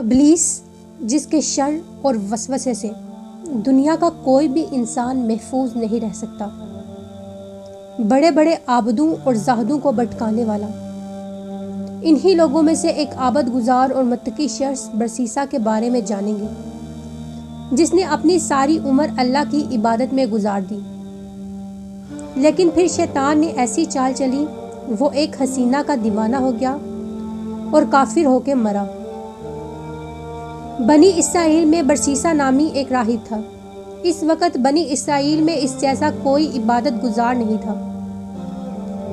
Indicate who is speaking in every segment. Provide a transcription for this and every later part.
Speaker 1: ابلیس جس کے شر اور وسوسے سے دنیا کا کوئی بھی انسان محفوظ نہیں رہ سکتا، بڑے بڑے عابدوں اور زاہدوں کو بھٹکانے والا، انہی لوگوں میں سے ایک عابد گزار اور متقی شخص برسیسا کے بارے میں جانیں گے، جس نے اپنی ساری عمر اللہ کی عبادت میں گزار دی، لیکن پھر شیطان نے ایسی چال چلی، وہ ایک حسینہ کا دیوانہ ہو گیا اور کافر ہو کے مرا۔ بنی اسرائیل میں برسیسا نامی ایک راہب تھا۔ اس وقت بنی اسرائیل میں اس جیسا کوئی عبادت گزار نہیں تھا۔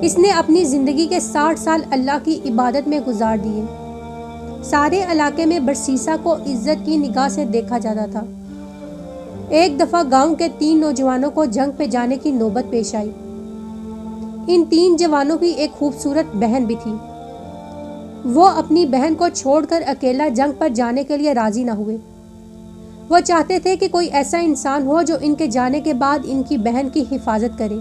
Speaker 1: اس نے اپنی زندگی کے 60 سال اللہ کی عبادت میں گزار دیے۔ سارے علاقے میں برسیسا کو عزت کی نگاہ سے دیکھا جاتا تھا۔ ایک دفعہ گاؤں کے 3 نوجوانوں کو جنگ پہ جانے کی نوبت پیش آئی۔ ان 3 جوانوں کی ایک خوبصورت بہن بھی تھی۔ وہ اپنی بہن کو چھوڑ کر اکیلا جنگ پر جانے کے لیے راضی نہ ہوئے۔ وہ چاہتے تھے کہ کوئی ایسا انسان ہو جو ان کے جانے کے بعد ان کی بہن کی حفاظت کرے۔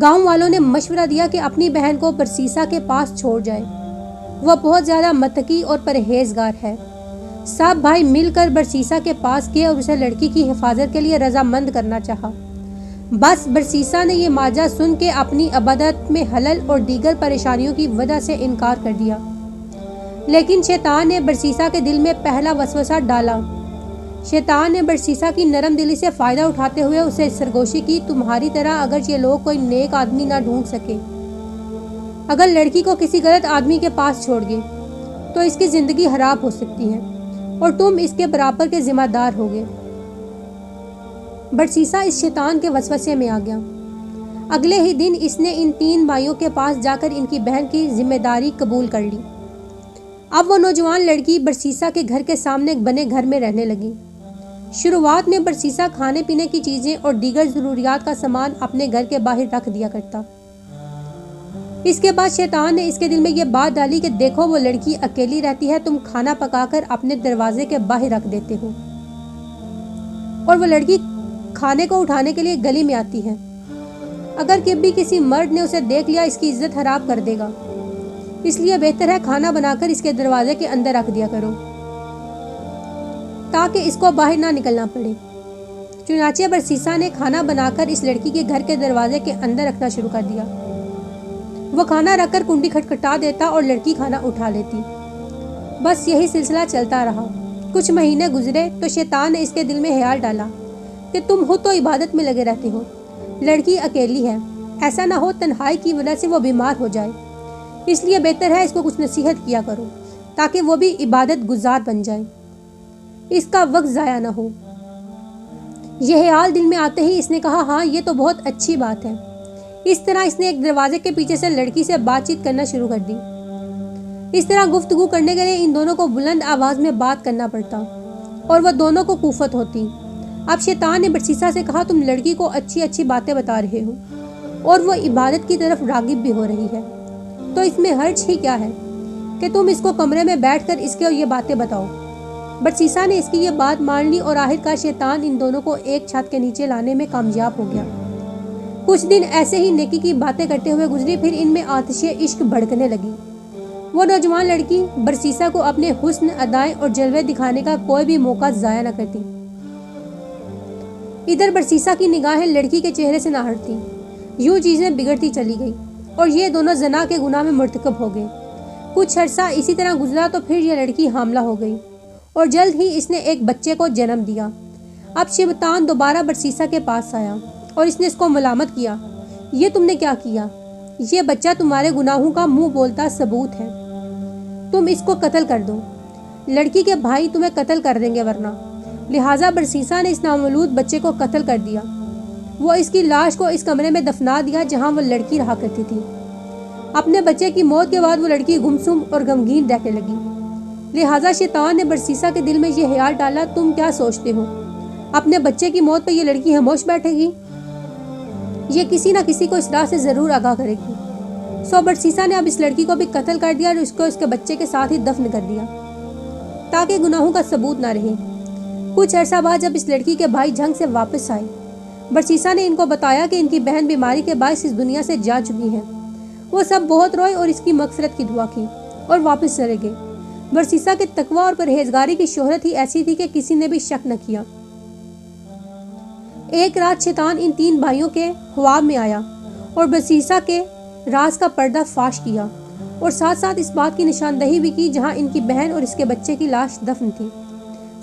Speaker 1: گاؤں والوں نے مشورہ دیا کہ اپنی بہن کو برسیسا کے پاس چھوڑ جائے۔ وہ بہت زیادہ متقی اور پرہیزگار ہے۔ سب بھائی مل کر برسیسا کے پاس گئے اور اسے لڑکی کی حفاظت کے لیے رضامند کرنا چاہا۔ بس برسیسا نے یہ ماجرا سن کے اپنی عبادت میں خلل اور دیگر پریشانیوں کی وجہ سے انکار کر دیا، لیکن شیطان نے برسیسا کے دل میں پہلا وسوسہ ڈالا۔ شیطان نے برسیسا کی نرم دلی سے فائدہ اٹھاتے ہوئے اسے سرگوشی کی، تمہاری طرح اگر یہ لوگ کوئی نیک آدمی نہ ڈھونڈ سکے، اگر لڑکی کو کسی غلط آدمی کے پاس چھوڑ گئے تو اس کی زندگی خراب ہو سکتی ہے اور تم اس کے برابر کے ذمہ دار ہوگے۔ برسیسا اس شیطان کے وسوسے میں آ گیا۔ اگلے ہی دن اس نے ان 3 بھائیوں کے پاس جا کر ان کی بہن کی ذمہ داری قبول کر لی۔ اب وہ نوجوان لڑکی برسیسا کے گھر کے سامنے بنے گھر میں رہنے لگی۔ شروعات میں برسیسا کھانے پینے کی چیزیں اور دیگر ضروریات کا سامان اپنے گھر کے باہر رکھ دیا کرتا۔ اس کے بعد شیطان نے اس کے دل میں یہ بات ڈالی کہ دیکھو وہ لڑکی اکیلی رہتی ہے، تم کھانا پکا کر اپنے دروازے کے باہر رکھ دیتے ہو، اور وہ لڑکی کھانے کو اٹھانے کے لیے گلی میں آتی ہے۔ اگر کبھی کسی مرد نے اسے دیکھ لیا اس کی عزت خراب کر دے گا، اس لیے بہتر ہے کھانا بنا کر اس کے دروازے کے اندر رکھ دیا کرو تاکہ اس کو باہر نہ نکلنا پڑے۔ چنانچہ برسیسا نے کھانا بنا کر اس لڑکی کے گھر کے دروازے کے اندر رکھنا شروع کر دیا۔ وہ کھانا رکھ کر کنڈی کھٹکھٹا دیتا اور لڑکی کھانا اٹھا لیتی۔ بس یہی سلسلہ چلتا رہا۔ کچھ مہینے گزرے تو شیطان نے اس کے دل میں خیال ڈالا کہ تم خود تو عبادت میں لگے رہتے ہو، لڑکی اکیلی ہے، ایسا نہ ہو تنہائی کی وجہ سے وہ بیمار ہو جائے، اس لیے بہتر ہے اس کو کچھ نصیحت کیا کرو تاکہ وہ بھی عبادت گزار بن جائے، اس کا وقت ضائع نہ ہو۔ یہ خیال دل میں آتے ہی اس نے کہا، ہاں یہ تو بہت اچھی بات ہے۔ اس طرح اس نے ایک دروازے کے پیچھے سے لڑکی سے بات چیت کرنا شروع کر دی۔ اس طرح گفتگو کرنے کے لیے ان دونوں کو بلند آواز میں بات کرنا پڑتا اور وہ دونوں کو کوفت ہوتی۔ اب شیطان نے برسیسا سے کہا، تم لڑکی کو اچھی اچھی باتیں بتا رہے ہو اور وہ عبادت کی طرف راغب بھی ہو رہی ہے، تو اس میں حرج ہی کیا ہے کہ تم اس کو کمرے میں بیٹھ کر اس کو یہ باتیں بتاؤ۔ برسیسا نے اس کی یہ بات مان لی اور آخر کار شیطان ان دونوں کو ایک چھت کے نیچے لانے میں کامیاب ہو گیا۔ کچھ دن ایسے ہی نیکی کی باتیں کرتے ہوئے گزری، پھر ان میں آتش عشق بھڑکنے لگی۔ وہ نوجوان لڑکی برسیسا کو اپنے حسن، ادائیں اور جلوے دکھانے کا کوئی بھی موقع ضائع نہ کرتی۔ ادھر برسیسا کی نگاہیں لڑکی کے چہرے سے نہ ہٹتی۔ یوں چیزیں بگڑتی چلی گئی اور یہ دونوں زنا کے گناہ میں مرتکب ہو گئے۔ کچھ عرصہ اسی طرح گزرا تو پھر یہ لڑکی حاملہ ہو گئی اور جلد ہی اس نے ایک بچے کو جنم دیا۔ اب شیطان دوبارہ برسیسا کے پاس آیا اور اس نے اس کو ملامت کیا، یہ تم نے کیا کیا؟ یہ بچہ تمہارے گناہوں کا منہ بولتا ثبوت ہے، تم اس کو قتل کر دو، لڑکی کے بھائی تمہیں قتل کر دیں گے ورنہ۔ لہٰذا برسیسا نے اس نامولود بچے کو قتل کر دیا۔ وہ اس کی لاش کو اس کمرے میں دفنا دیا جہاں وہ لڑکی رہا کرتی تھی۔ اپنے بچے کی موت کے بعد وہ لڑکی گمسم اور غمگین رہنے لگی۔ لہٰذا شیطان نے برسیسا کے دل میں یہ خیال ڈالا، تم کیا سوچتے ہو اپنے بچے کی موت پہ یہ لڑکی خاموش بیٹھے گی؟ یہ کسی نہ کسی کو اس راہ سے ضرور آگاہ کرے گی۔ سو برسیسا نے اب اس لڑکی کو بھی قتل کر دیا اور اس کو اس کے بچے کے ساتھ ہی دفن کر دیا تاکہ گناہوں کا ثبوت نہ رہے۔ کچھ عرصہ بعد جب اس لڑکی کے بھائی جنگ سے واپس آئے، برسیسا نے ان کو بتایا کہ ان کی بہن بیماری کے باعث اس دنیا سے جا چکی ہیں۔ وہ سب بہت روئے اور اس کی مغفرت کی دعا کی اور واپس چلے گئے۔ برسیسا کے تقوی اور پرہیزگاری کی شہرت ہی ایسی تھی کہ کسی نے بھی شک نہ کیا۔ ایک رات شیطان ان 3 بھائیوں کے خواب میں آیا اور برسیسا کے راز کا پردہ فاش کیا اور ساتھ ساتھ اس بات کی نشاندہی بھی کی جہاں ان کی بہن اور اس کے بچے کی لاش دفن تھی۔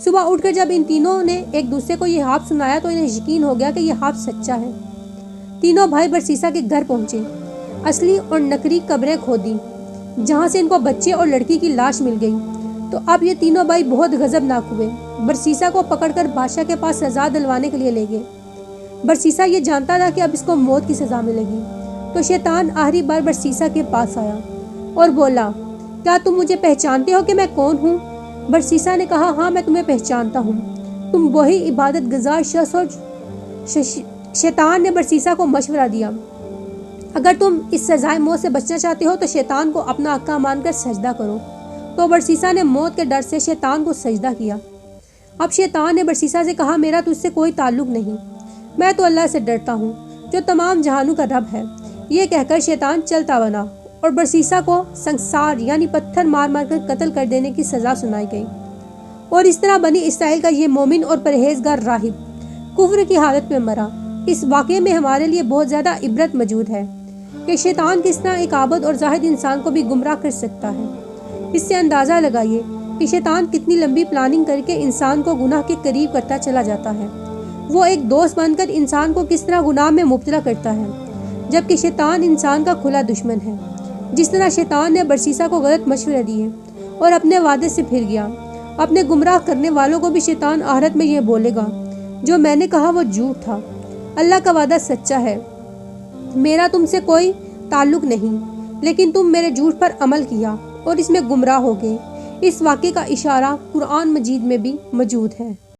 Speaker 1: صبح اٹھ کر جب ان تینوں نے ایک دوسرے کو یہ خواب سنایا تو انہیں یقین ہو گیا کہ یہ خواب سچا ہے۔ تینوں بھائی برسیسا کے گھر پہنچے، اصلی اور نقلی قبریں کھودی جہاں سے ان کو بچے اور لڑکی کی لاش مل گئی۔ تو اب یہ تینوں بھائی بہت غضبناک ہوئے، برسیسا کو پکڑ کر بادشاہ کے پاس سزا دلوانے کے لیے لے گئے۔ برسیسا یہ جانتا تھا کہ اب اس کو موت کی سزا ملے گی، تو شیطان آخری بار برسیسا کے پاس آیا اور بولا، کیا تم مجھے پہچانتے ہو کہ میں کون ہوں؟ برسیسا نے کہا، ہاں میں تمہیں پہچانتا ہوں، تم وہی عبادت گزار شخص ہو۔ شیطان نے برسیسا کو مشورہ دیا، اگر تم اس سزائے موت سے بچنا چاہتے ہو تو شیطان کو اپنا آقا مان کر سجدہ کرو۔ تو برسیسا نے موت کے ڈر سے شیطان کو سجدہ کیا۔ اب شیطان نے برسیسا سے کہا، میرا تجھ سے کوئی تعلق نہیں، میں تو اللہ سے ڈرتا ہوں جو تمام جہانوں کا رب ہے۔ یہ کہہ کر شیطان چلتا بنا اور برسیسا کو سنگسار یعنی پتھر مار مار کر قتل کر دینے کی سزا سنائی گئی۔ اور اس طرح بنی اسرائیل کا یہ مومن اور پرہیزگار راہب کفر کی حالت میں مرا۔ اس واقعے میں ہمارے لیے بہت زیادہ عبرت موجود ہے کہ شیطان کس طرح ایک عابد اور زاہد انسان کو بھی گمراہ کر سکتا ہے۔ اس سے اندازہ لگائیے کہ شیطان کتنی لمبی پلاننگ کر کے انسان کو گناہ کے قریب کرتا چلا جاتا ہے۔ وہ ایک دوست بن کر انسان کو کس طرح گناہ میں مبتلا کرتا ہے، جبکہ شیطان انسان کا کھلا دشمن ہے۔ جس طرح شیطان نے برسیسا کو غلط مشورے دیے اور اپنے وعدے سے پھر گیا، اپنے گمراہ کرنے والوں کو بھی شیطان آخرت میں یہ بولے گا، جو میں نے کہا وہ جھوٹ تھا، اللہ کا وعدہ سچا ہے، میرا تم سے کوئی تعلق نہیں، لیکن تم میرے جھوٹ پر عمل کیا اور اس میں گمراہ ہو گئے۔ اس واقعے کا اشارہ قرآن مجید میں بھی موجود ہے۔